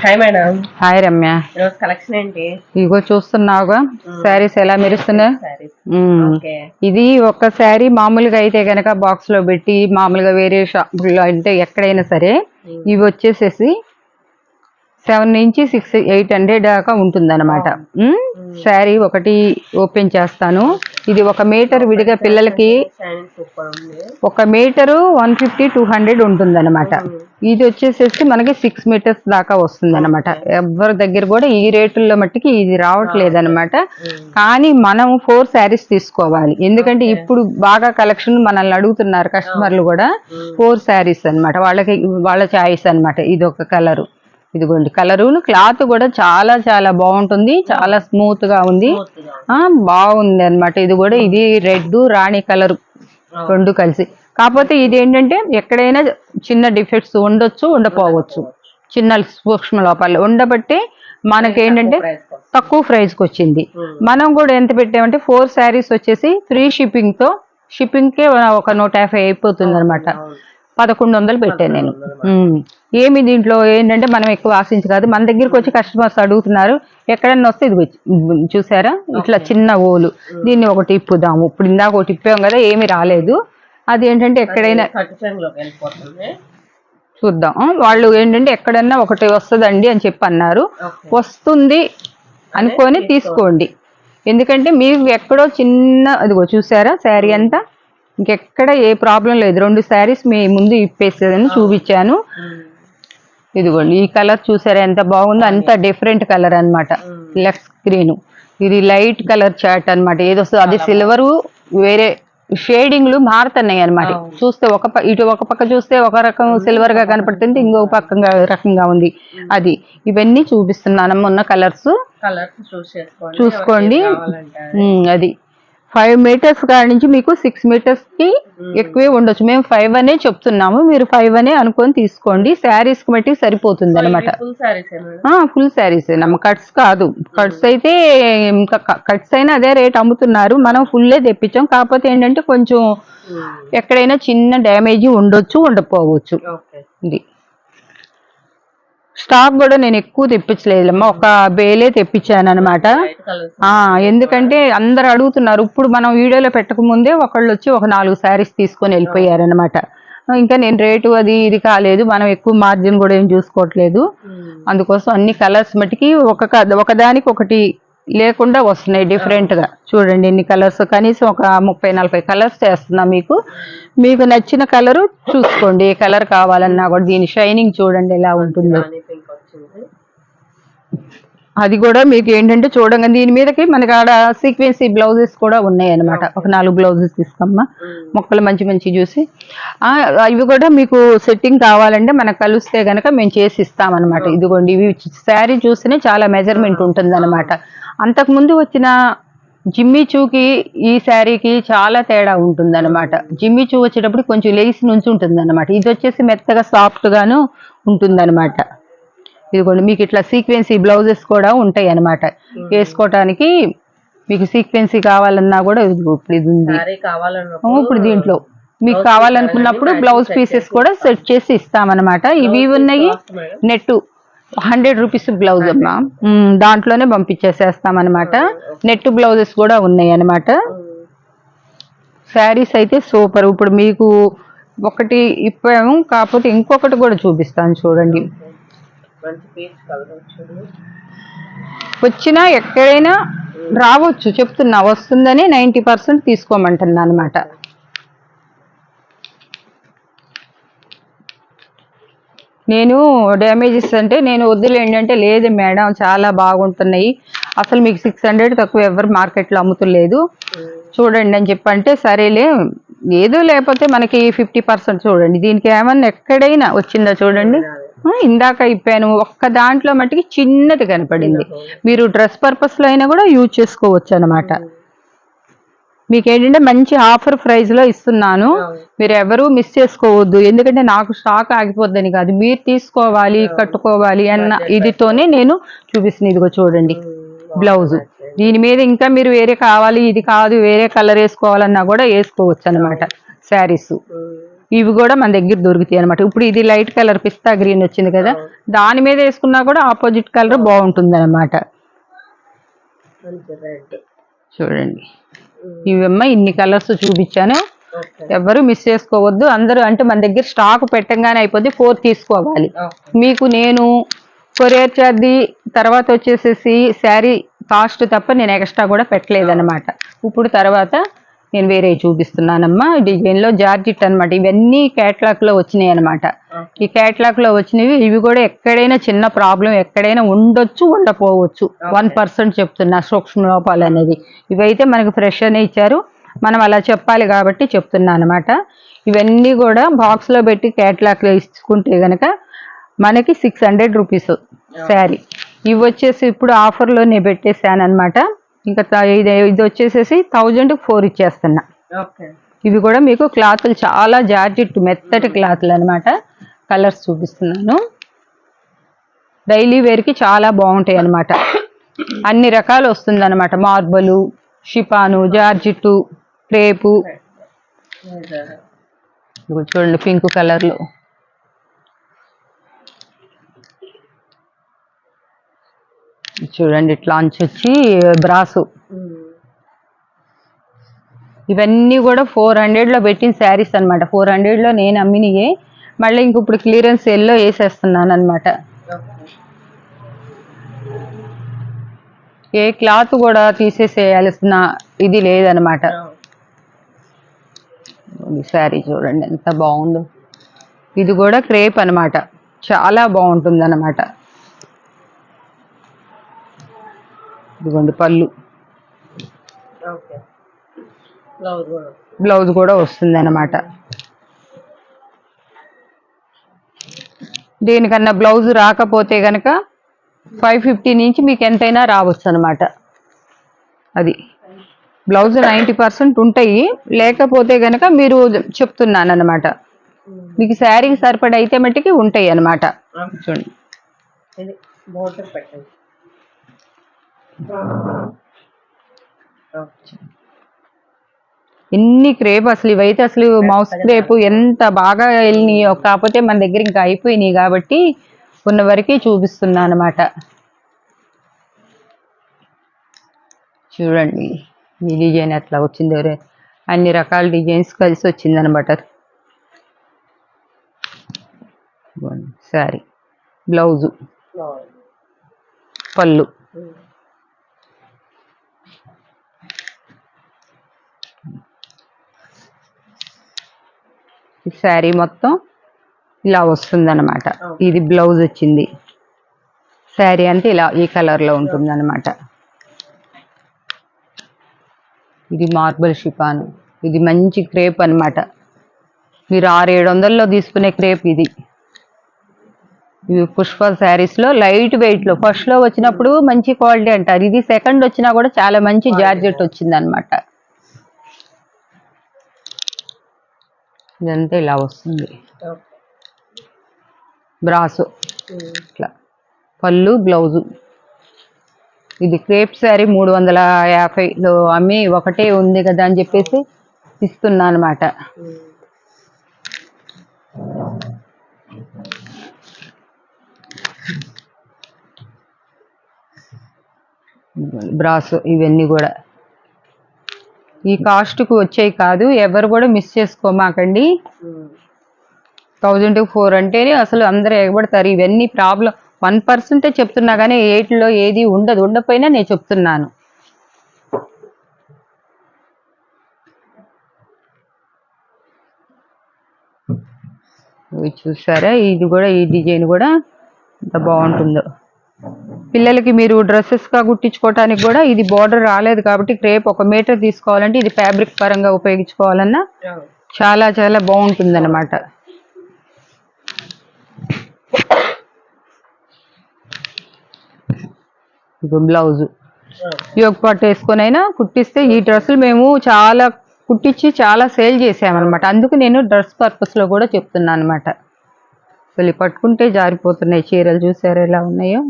Hi madam. Hi Ramya. ఈరోజు collection ఏంటి? ఇగో చూస్తున్నావుగా శారీస్ ఎలా మెరుస్తున్నాయి. ఇది ఒక శారీ మామూలుగా అయితే గనక బాక్స్ లో పెట్టి మామూలుగా వేరే షాపుల్లో అంటే ఎక్కడైనా సరే ఇవి వచ్చేసేసి 7 నుంచి 600-800 దాకా ఉంటుంది అనమాట. శారీ ఒకటి ఓపెన్ చేస్తాను. ఇది 1 మీటర్ విడిగా పిల్లలకి 1 మీటరు 150-200 ఉంటుంది అనమాట. ఇది వచ్చేసేసి మనకి 6 మీటర్స్ దాకా వస్తుంది అనమాట. ఎవరి దగ్గర కూడా ఈ రేటుల్లో మట్టికి ఇది రావట్లేదు అనమాట. కానీ మనం 4 శారీస్ తీసుకోవాలి. ఎందుకంటే ఇప్పుడు బాగా కలెక్షన్ మనల్ని అడుగుతున్నారు కస్టమర్లు కూడా. 4 శారీస్ అనమాట. వాళ్ళ చాయిస్ అనమాట. ఇది ఒక కలరు, ఇదిగోండి కలరు. క్లాత్ కూడా చాలా చాలా బాగుంటుంది, చాలా స్మూత్ గా ఉంది, బాగుంది అనమాట. ఇది కూడా ఇది రెడ్ రాణి కలర్ రెండు కలిసి. కాకపోతే ఇది ఏంటంటే ఎక్కడైనా చిన్న డిఫెక్ట్స్ ఉండొచ్చు, ఉండపోవచ్చు, చిన్న సూక్ష్మ లోపాలు ఉండబట్టి మనకేంటంటే తక్కువ ప్రైస్కి వచ్చింది. మనం కూడా ఎంత పెట్టామంటే 4 శారీస్ వచ్చేసి ఫ్రీ షిప్పింగ్తో, షిప్పింగ్కే ఒక 150 అయిపోతుంది అనమాట. 1100 పెట్టాను నేను. ఏమి దీంట్లో ఏంటంటే మనం ఎక్కువ ఆశించి కాదు, మన దగ్గరికి వచ్చి కస్టమర్స్ అడుగుతున్నారు. ఎక్కడన్నా వస్తే ఇది చూసారా ఇట్లా చిన్న ఓలు, దీన్ని ఒకటి ఇప్పుదాము. ఇప్పుడు ఇందాక ఒకటి ఇప్పాం కదా, ఏమి రాలేదు. అది ఏంటంటే ఎక్కడైనా చూద్దాం. వాళ్ళు ఏంటంటే ఎక్కడన్నా ఒకటి వస్తుందండి అని చెప్పి అన్నారు. వస్తుంది అనుకొని తీసుకోండి. ఎందుకంటే మీకు ఎక్కడో చిన్న అదిగో చూసారా శారీ అంతా, ఇంకెక్కడ ఏ ప్రాబ్లం లేదు. 2 శారీస్ మీ ముందు ఇప్పేసేదని చూపించాను. ఇదిగోండి ఈ కలర్ చూసారా ఎంత బాగుందో, అంత డిఫరెంట్ కలర్ అనమాట. లెక్స్ గ్రీన్, ఇది లైట్ కలర్ చాట్ అనమాట. ఏదొస్తుంది అది సిల్వరు, వేరే షేడింగ్లు మారుతున్నాయి అనమాట. చూస్తే ఇటు ఒక పక్క చూస్తే ఒక రకం సిల్వర్ గా కనపడుతుంది, ఇంకొక పక్క రకంగా ఉంది. అది ఇవన్నీ చూపిస్తున్నానమ్మ ఉన్న కలర్స్ చూసుకోండి. అది 5 మీటర్స్ కాడి నుంచి మీకు 6 మీటర్స్ కి ఎక్కువే ఉండొచ్చు. మేము 5 అనే చెప్తున్నాము, మీరు 5 అనే అనుకొని తీసుకోండి. శారీస్ కి బట్టి సరిపోతుంది అనమాట. ఫుల్ శారీస్ నమ్మ, కట్స్ కాదు. కట్స్ అయితే ఇంకా కట్స్ అయినా అదే రేట్ అమ్ముతున్నారు. మనం ఫుల్లే తెప్పించాం. కాకపోతే ఏంటంటే కొంచెం ఎక్కడైనా చిన్న డ్యామేజ్ ఉండొచ్చు, ఉండకపోవచ్చు. ఇది స్టాక్ కూడా నేను ఎక్కువ తెప్పించలేదమ్మా, ఒక బేలే తెప్పించాను అనమాట. ఎందుకంటే అందరు అడుగుతున్నారు. ఇప్పుడు మనం వీడియోలో పెట్టకముందే ఒకళ్ళు వచ్చి ఒక 4 శారీస్ తీసుకొని వెళ్ళిపోయారనమాట. ఇంకా నేను రేటు అది ఇది కాలేదు, మనం ఎక్కువ మార్జిన్ కూడా ఏం చూసుకోవట్లేదు. అందుకోసం అన్ని కలర్స్ మట్టికి ఒకదానికి ఒకటి లేకుండా వస్తున్నాయి డిఫరెంట్ గా. చూడండి ఎన్ని కలర్స్, కనీసం ఒక 30-40 కలర్స్ చేస్తున్నా. మీకు నచ్చిన కలరు చూసుకోండి, ఏ కలర్ కావాలన్నా కూడా. దీని షైనింగ్ చూడండి ఎలా ఉంటుందో. అది కూడా మీకు ఏంటంటే చూడండి, దీని మీదకి మనకి ఆడ సీక్వెన్సీ బ్లౌజెస్ కూడా ఉన్నాయి అనమాట. ఒక 4 బ్లౌజెస్ తీసుకోమ్మా, మొక్కలు మంచి మంచి చూసి. ఇవి కూడా మీకు సెట్టింగ్ కావాలంటే మనకు కలిస్తే గనక మేము చేసి ఇస్తామన్నమాట. ఇదిగోండి ఇవి శారీ చూస్తేనే చాలా మెజర్మెంట్ ఉంటుంది అనమాట. అంతకుముందు వచ్చిన జిమ్మి చూకి ఈ శారీకి చాలా తేడా ఉంటుంది అనమాట. జిమ్మి చూ వచ్చేటప్పుడు కొంచెం లేసి నుంచి ఉంటుంది అనమాట. ఇది వచ్చేసి మెత్తగా సాఫ్ట్ గాను ఉంటుంది అనమాట. ఇదిగోండి మీకు ఇట్లా సీక్వెన్సీ బ్లౌజెస్ కూడా ఉంటాయి అనమాట వేసుకోవటానికి. మీకు సీక్వెన్సీ కావాలన్నా కూడా ఇప్పుడు ఇది ఉంది. ఇప్పుడు దీంట్లో మీకు కావాలనుకున్నప్పుడు బ్లౌజ్ పీసెస్ కూడా సెట్ చేసి ఇస్తామన్నమాట. ఇవి ఉన్నాయి నెట్ 100 రూపీస్ బ్లౌజ్ అమ్మా, దాంట్లోనే పంపించేసేస్తామన్నమాట. నెట్ బ్లౌజెస్ కూడా ఉన్నాయి అన్నమాట. శారీస్ అయితే సూపర్. ఇప్పుడు మీకు ఒకటి ఇప్పాము, కాకపోతే ఇంకొకటి కూడా చూపిస్తాను చూడండి. వచ్చినా ఎక్కడైనా రావచ్చు చెప్తున్నా, వస్తుందని 90% తీసుకోమంటున్నా అనమాట. నేను డ్యామేజెస్ అంటే నేను వద్దులేండి అంటే, లేదు మేడం చాలా బాగుంటున్నాయి, అసలు మీకు 600 తక్కువ ఎవరు మార్కెట్లో అమ్ముతులేదు చూడండి అని చెప్పంటే, సరేలే ఏదో లేకపోతే మనకి 50% చూడండి. దీనికి ఏమన్నా ఎక్కడైనా వచ్చిందా చూడండి. ఇందాక ఇప్పాను ఒక్క దాంట్లో మట్టికి చిన్నది కనపడింది. మీరు డ్రెస్ పర్పస్లో అయినా కూడా యూజ్ చేసుకోవచ్చు అనమాట. మీకేంటంటే మంచి ఆఫర్ ప్రైస్ లో ఇస్తున్నాను, మీరు ఎవరు మిస్ చేసుకోవద్దు. ఎందుకంటే నాకు స్టాక్ ఆగిపోద్దని కాదు, మీరు తీసుకోవాలి కట్టుకోవాలి అన్న ఇదితోనే నేను చూపిస్తున్నాను. ఇదిగో చూడండి బ్లౌజ్, దీని మీద ఇంకా మీరు వేరే కావాలి ఇది కాదు వేరే కలర్ వేసుకోవాలన్నా కూడా వేసుకోవచ్చు అనమాట. శారీస్ ఇవి కూడా మన దగ్గర దొరుకుతాయి అనమాట. ఇప్పుడు ఇది లైట్ కలర్ పిస్తా గ్రీన్ వచ్చింది కదా, దాని మీద వేసుకున్నా కూడా ఆపోజిట్ కలర్ బాగుంటుంది అనమాట. చూడండి, ఇవమ్మ ఇన్ని కలర్స్ చూపించాను, ఎవరు మిస్ చేసుకోవద్దు. అందరూ అంటే మన దగ్గర స్టాక్ పెట్టంగానే అయిపోద్ది, 4 తీసుకోవాలి. మీకు నేను కొరియర్ ఛార్జీ తర్వాత వచ్చేసేసి శారీ కాస్ట్ తప్ప నేను ఎక్స్ట్రా కూడా పెట్టలేదన్నమాట. ఇప్పుడు తర్వాత నేను వేరే చూపిస్తున్నానమ్మా. డిజైన్లో జార్జిట్ అనమాట. ఇవన్నీ క్యాట్లాగ్లో వచ్చినాయి అనమాట. ఈ క్యాట్లాగ్లో వచ్చినవి. ఇవి కూడా ఎక్కడైనా చిన్న ప్రాబ్లం ఎక్కడైనా ఉండొచ్చు, ఉండపోవచ్చు. 1% చెప్తున్నా సూక్ష్మ లోపాలు అనేది. ఇవైతే మనకు ఫ్రెష్ అనే ఇచ్చారు, మనం అలా చెప్పాలి కాబట్టి చెప్తున్నా అనమాట. ఇవన్నీ కూడా బాక్స్లో పెట్టి క్యాట్లాగ్లో ఇచ్చుకుంటే కనుక మనకి 600 రూపీస్ శారీ. ఇవి వచ్చేసి ఇప్పుడు ఆఫర్లోనే పెట్టేశాను అనమాట. ఇంకా ఇది వచ్చేసేసి 1004 ఇచ్చేస్తున్నా. ఇవి కూడా మీకు క్లాతులు చాలా జార్జిట్ మెత్తటి క్లాతులు అనమాట. కలర్స్ చూపిస్తున్నాను. డైలీ వేర్కి చాలా బాగుంటాయి అనమాట. అన్ని రకాలు వస్తుంది అనమాట. మార్బలు, షిపాను, జార్జిట్టు, క్రేపు. చూడండి పింక్ కలర్లో. చూడండి ఇట్లా అంచు వచ్చి బ్రాసు. ఇవన్నీ కూడా 400లో పెట్టిన శారీస్ అనమాట. 400లో నేను అమ్మినయే. మళ్ళీ ఇంక ఇప్పుడు క్లియరెన్స్ సేల్లో వేసేస్తున్నాను అనమాట. ఏ క్లాత్ కూడా తీసేసేయాల్సిన ఇది లేదనమాట. శారీ చూడండి ఎంత బాగుందో. ఇది కూడా క్రేప్ అనమాట, చాలా బాగుంటుంది అనమాట. ఇదిగోండి పళ్ళు, బ్లౌజ్ కూడా వస్తుంది అనమాట. దేనికన్నా బ్లౌజ్ రాకపోతే కనుక 550 నుంచి మీకు ఎంతైనా రావచ్చు అనమాట. అది బ్లౌజ్ 90% ఉంటాయి. లేకపోతే కనుక మీరు చెప్తున్నాను అనమాట, మీకు శారీకి సరిపడ అయితే మట్టికి ఉంటాయి అనమాట. చూడండి ఎన్ని క్రేప్ అసలు. ఇవైతే అసలు మౌస్ క్రేప్ ఎంత బాగా వెళ్ళినాయో. కాకపోతే మన దగ్గర ఇంకా అయిపోయినాయి కాబట్టి ఉన్న వరకే చూపిస్తున్నా అనమాట. చూడండి ఈ డిజైన్ ఎట్లా వచ్చిందో, అన్ని రకాల డిజైన్స్ కలిసి వచ్చింది అనమాట. శారీ, బ్లౌజు, పళ్ళు. శారీ మొత్తం ఇలా వస్తుంది అనమాట. ఇది బ్లౌజ్ వచ్చింది. శారీ అంతా ఇలా ఈ కలర్లో ఉంటుంది అనమాట. ఇది మార్బల్ షిఫాన్. ఇది మంచి క్రేప్ అనమాట. మీరు 600-700లో తీసుకునే క్రేప్ ఇది. ఇవి పుష్ప శారీస్లో లైట్ వెయిట్లో ఫస్ట్లో వచ్చినప్పుడు మంచి క్వాలిటీ అంటారు. ఇది సెకండ్ వచ్చినా కూడా చాలా మంచి జార్జెట్ వచ్చింది అనమాట. ఇదంతా ఇలా వస్తుంది. బ్రాసు ఇట్లా పళ్ళు, బ్లౌజు. ఇది క్రేప్ శారీ 350లో అమ్మి ఒకటే ఉంది కదా అని చెప్పేసి ఇస్తున్నా అనమాట. బ్రాసు ఇవన్నీ కూడా ఈ కాస్ట్కు వచ్చాయి కాదు, ఎవరు కూడా మిస్ చేసుకోమాకండి. 1004 అంటేనే అసలు అందరూ ఎగబడతారు. ఇవన్నీ ప్రాబ్లం 1% చెప్తున్నా కానీ 8లో ఏది ఉండదు. ఉండకపోయినా నేను చెప్తున్నాను. చూసారా, ఇది కూడా ఈ డిజైన్ కూడా ఎంత బాగుంటుందో. పిల్లలకి మీరు డ్రెస్సెస్గా కుట్టించుకోవటానికి కూడా ఇది బార్డర్ రాలేదు కాబట్టి క్రేప్ 1 మీటర్ తీసుకోవాలంటే ఇది ఫ్యాబ్రిక్ పరంగా ఉపయోగించుకోవాలన్నా చాలా చాలా బాగుంటుంది అనమాట. ఇది బ్లౌజు యోగ పట్టు వేసుకొని అయినా కుట్టిస్తే. ఈ డ్రెస్సులు మేము చాలా కుట్టించి చాలా సేల్ చేసామన్నమాట. అందుకు నేను డ్రెస్ పర్పస్లో కూడా చెప్తున్నాను అనమాట. అసలు పట్టుకుంటే జారిపోతున్నాయి చీరలు. చూసారు ఎలా ఉన్నాయో.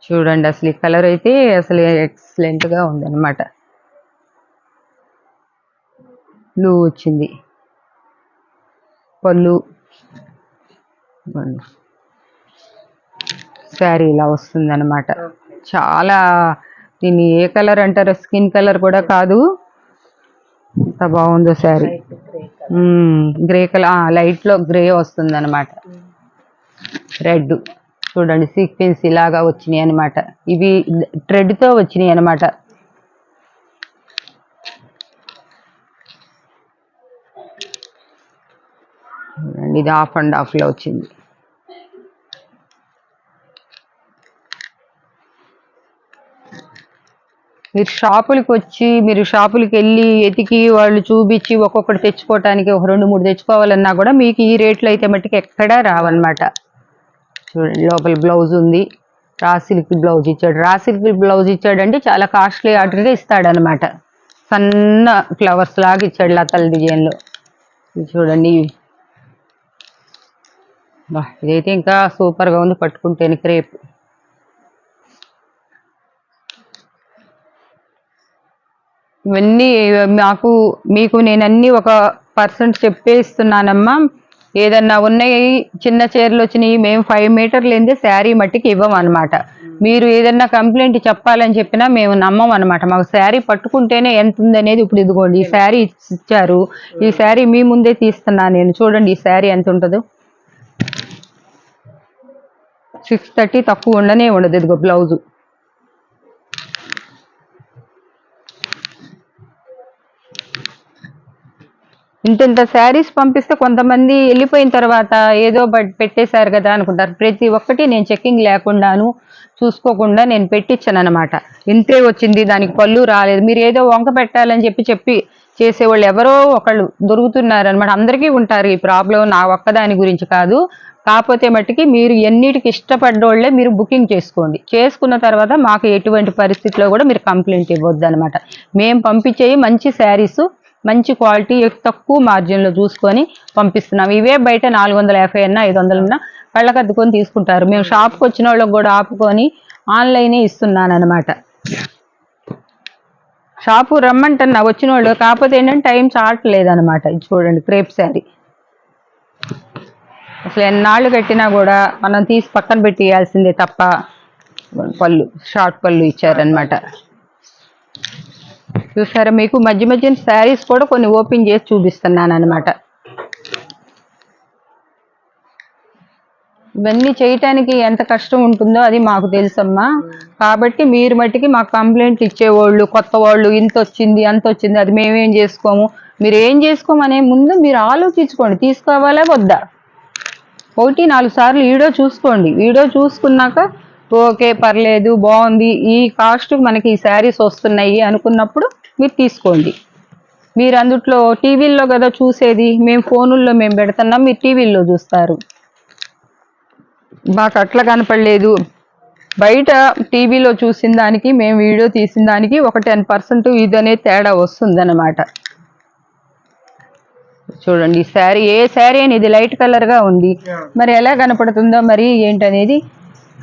చూడండి అసలు ఈ కలర్ అయితే అసలు ఎక్సలెంట్ గా ఉందన్నమాట. బ్లూ వచ్చింది పళ్ళు. శారీ ఇలా వస్తుంది అనమాట. చాలా దీన్ని ఏ కలర్ అంటారు, స్కిన్ కలర్ కూడా కాదు. ఎంత బాగుందో శారీ. గ్రే కలర్, లైట్ లో గ్రే వస్తుంది అనమాట. రెడ్ చూడండి సీక్వెన్స్ ఇలాగా వచ్చినాయి అనమాట. ఇవి థ్రెడ్ తో వచ్చినాయి అనమాట. ఇది హాఫ్ అండ్ హాఫ్ లో వచ్చింది. మీరు షాపులకి వచ్చి, మీరు షాపులకి వెళ్ళి ఎతికి వాళ్ళు చూపించి ఒక్కొక్కటి తెచ్చుకోవటానికి ఒక 2-3 తెచ్చుకోవాలన్నా కూడా మీకు ఈ రేట్లో అయితే మట్టుకు ఎక్కడా రావన్నమాట. చూడండి లోపల బ్లౌజ్ ఉంది. రా సిల్క్ బ్లౌజ్ ఇచ్చాడు. రా సిల్క్ బ్లౌజ్ ఇచ్చాడంటే చాలా కాస్ట్లీ ఆర్డర్గా ఇస్తాడనమాట. సన్న ఫ్లవర్స్ లాగా ఇచ్చాడు లతల డిజైన్లో. చూడండి ఇదైతే ఇంకా సూపర్గా ఉంది పట్టుకుంటేనే. క్రేప్ ఇవన్నీ మీకు నేను అన్నీ 1% చెప్పేస్తున్నానమ్మా. ఏదన్నా ఉన్నాయి చిన్న చీరలు వచ్చినాయి మేము 5 మీటర్లు ఏంది శారీ మట్టికి ఇవ్వం అనమాట. మీరు ఏదన్నా కంప్లైంట్ చెప్పాలని చెప్పినా మేము నమ్మం అనమాట. మాకు శారీ పట్టుకుంటేనే ఎంత ఉందనేది. ఇప్పుడు ఇదిగోండి ఈ శారీ ఇచ్చారు. ఈ శారీ మీ ముందే తీస్తున్నాను నేను. చూడండి ఈ శారీ ఎంత ఉంటుందో. 630 తక్కువ ఉండనే ఉండదు. ఇదిగో బ్లౌజు. ఇంత శారీస్ పంపిస్తే కొంతమంది వెళ్ళిపోయిన తర్వాత ఏదో పెట్టేశారు కదా అనుకుంటారు. ప్రతి ఒక్కటి నేను చెక్కింగ్ లేకుండాను చూసుకోకుండా నేను పెట్టించాను అనమాట. ఇంతే వచ్చింది, దానికి పళ్ళు రాలేదు. మీరు ఏదో వంక పెట్టాలని చెప్పి చేసేవాళ్ళు ఎవరో ఒకళ్ళు దొరుకుతున్నారనమాట. అందరికీ ఉంటారు ఈ ప్రాబ్లం, నా ఒక్కదాని గురించి కాదు. కాకపోతే మట్టుకి మీరు ఎన్నిటికి ఇష్టపడ్డోళ్లే మీరు బుకింగ్ చేసుకోండి. చేసుకున్న తర్వాత మాకు ఎటువంటి పరిస్థితిలో కూడా మీరు కంప్లైంట్ ఇవ్వద్దు అనమాట. మేము పంపించేవి మంచి శారీస్, మంచి క్వాలిటీ, తక్కువ మార్జిన్లో చూసుకొని పంపిస్తున్నాం. ఇవే బయట 450 అన్నా 500 అన్నా కళ్ళకద్దుకొని తీసుకుంటారు. మేము షాప్కి వచ్చిన వాళ్ళకి కూడా ఆపుకొని ఆన్లైనే ఇస్తున్నాను అనమాట. షాపు రమ్మంటున్నా వచ్చిన వాళ్ళు. కాకపోతే ఏంటంటే టైం చాటలేదు అనమాట. ఇది చూడండి క్రేప్ శారీ. అసలు ఎన్నాళ్ళు కట్టినా కూడా మనం తీసి పక్కన పెట్టేయాల్సిందే తప్ప. పళ్ళు షార్ట్ పళ్ళు ఇచ్చారనమాట. చూసారా, మీకు మధ్య మధ్య శారీస్ కూడా కొన్ని ఓపెన్ చేసి చూపిస్తున్నాను అనమాట. ఇవన్నీ చేయటానికి ఎంత కష్టం ఉంటుందో అది మాకు తెలుసమ్మా. కాబట్టి మీరు మట్టికి మాకు కంప్లైంట్లు ఇచ్చేవాళ్ళు, కొత్త వాళ్ళు, ఇంత వచ్చింది అంత వచ్చింది, అది మేమేం చేసుకోము. మీరు ఏం చేసుకోమనే ముందు మీరు ఆలోచించుకోండి, తీసుకోవాలా వద్దా. 1-4 సార్లు వీడియో చూసుకోండి. వీడియో చూసుకున్నాక ఓకే పర్లేదు బాగుంది, ఈ కాస్ట్ మనకి ఈ శారీస్ వస్తున్నాయి అనుకున్నప్పుడు మీరు తీసుకోండి. మీరు అందుట్లో టీవీల్లో కదా చూసేది, మేము ఫోనుల్లో మేము పెడుతున్నాం, మీరు టీవీల్లో చూస్తారు. మాకు అట్లా కనపడలేదు. బయట టీవీలో చూసిన దానికి మేము వీడియో తీసిన దానికి ఒక 10% ఇదనే తేడా వస్తుందన్నమాట. చూడండి ఈ శారీ, ఏ శారీ అని ఇది లైట్ కలర్గా ఉంది, మరి ఎలా కనపడుతుందో మరి ఏంటనేది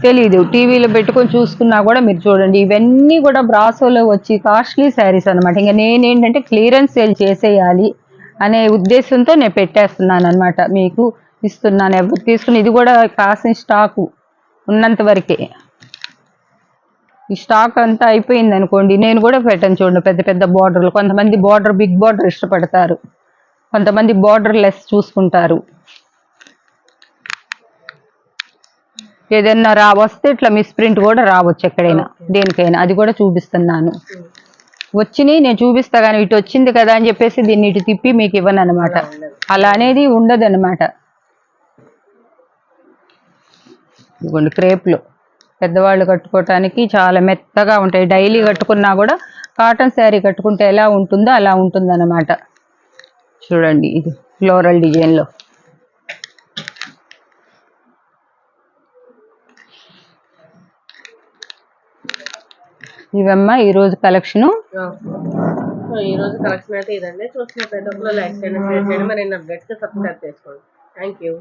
తెలీదు. టీవీలో పెట్టుకొని చూసుకున్నా కూడా మీరు చూడండి. ఇవన్నీ కూడా బ్రాసోలో వచ్చి కాస్ట్లీ శారీస్ అనమాట. ఇంకా నేనేంటంటే క్లియరెన్స్ సేల్ చేసేయాలి అనే ఉద్దేశంతో నేను పెట్టేస్తున్నాను అనమాట. మీకు ఇస్తున్నాను, ఎవరు తీసుకుని. ఇది కూడా కాసిన స్టాకు ఉన్నంత వరకే. ఈ స్టాక్ అంతా అయిపోయింది అనుకోండి నేను కూడా పెట్టను. చూడండి పెద్ద పెద్ద బార్డర్లు. కొంతమంది బార్డర్ బిగ్ బార్డర్ ఇష్టపడతారు, కొంతమంది బార్డర్ లెస్ చూసుకుంటారు. ఏదైనా వస్తే ఇట్లా మిస్ ప్రింట్ కూడా రావచ్చు ఎక్కడైనా, దేనికైనా. అది కూడా చూపిస్తున్నాను. వచ్చినాయి నేను చూపిస్తా, కానీ ఇటు వచ్చింది కదా అని చెప్పేసి దీన్ని ఇటు తిప్పి మీకు ఇవ్వను అనమాట. అలా అనేది ఉండదు అనమాట. ఇదిగోండి క్రేప్లో పెద్దవాళ్ళు కట్టుకోవటానికి చాలా మెత్తగా ఉంటాయి. డైలీ కట్టుకున్నా కూడా కాటన్ శారీ కట్టుకుంటే ఎలా ఉంటుందో అలా ఉంటుందన్నమాట. చూడండి ఇది ఫ్లోరల్ డిజైన్లో. ఇవమ్మా ఈరోజు కలెక్షను. ఈరోజు కలెక్షన్ అయితే ఇదండి. చూసిన ప్రతి ఒక్కరు లైక్ చేయండి, షేర్ చేయండి, మరి అప్డేట్స్ సబ్స్క్రైబ్ చేసుకోండి. Thank you.